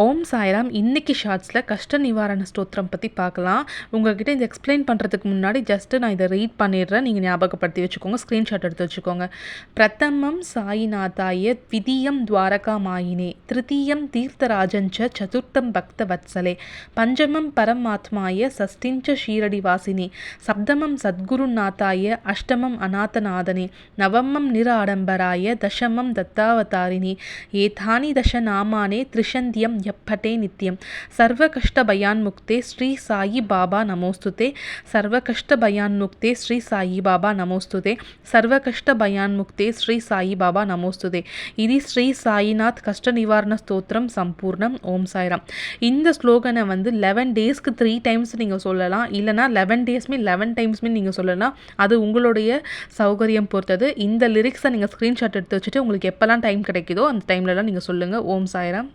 ஓம் சாய்ராம். இன்னைக்கு ஷார்ட்ஸில் கஷ்ட நிவாரண ஸ்தோத்திரம் பற்றி பார்க்கலாம். உங்கள்கிட்ட இதை எக்ஸ்பிளைன் பண்ணுறதுக்கு முன்னாடி ஜஸ்ட்டு நான் இதை ரீட் பண்ணிடுறேன். நீங்கள் ஞாபகப்படுத்தி வச்சுக்கோங்க, ஸ்க்ரீன்ஷாட் எடுத்து வச்சுக்கோங்க. பிரதமம் சாயிநாதாய த்விதீயம் துவாரகா மாயினே திருத்தீயம் தீர்த்தராஜஞ்ச சதுர்த்தம் பக்த வத்சலே பஞ்சமம் பரமாத்மாய சஷ்டிஞ்ச ஷீரடி வாசினி சப்தமம் சத்குருநாதாய அஷ்டமம் அநாதநாதனே நவமம் நிர ஆடம்பராய தசமம் தத்தாவதாரிணி ஏதானி தச நாமானே த்ரிஷந்தியம் यप्पटे नित्यं सर्वकष्टभयान्मुक्ते श्री साई बाबा नमोस्तुते सर्वकष्टभयान्मुक्ते श्री साई बाबा नमोस्तुते सर्वकष्टभयान्मुक्ते श्री साई बाबा नमोस्तुते இது ஸ்ரீ சாயிநாத் கஷ்ட நிவாரண ஸ்தோத்திரம் சம்பூர்ணம். ஓம் சாய்ராம். இந்த ஸ்லோகனை வந்து 11 டேஸ்க்கு 3 டைம்ஸ் நீங்கள் சொல்லலாம், இல்லைனா 11 டேஸ்மே 11 டைம்ஸ்மே நீங்கள் சொல்லலாம். அது உங்களுடைய சௌகரியம் பொறுத்தது. இந்த லிரிக்ஸை நீங்கள் ஸ்க்ரீன்ஷாட் எடுத்து வச்சுட்டு உங்களுக்கு எப்போல்லாம் டைம் கிடைக்குதோ அந்த டைம்லலாம் நீங்கள் சொல்லுங்கள். ஓம் சாய்ராம்.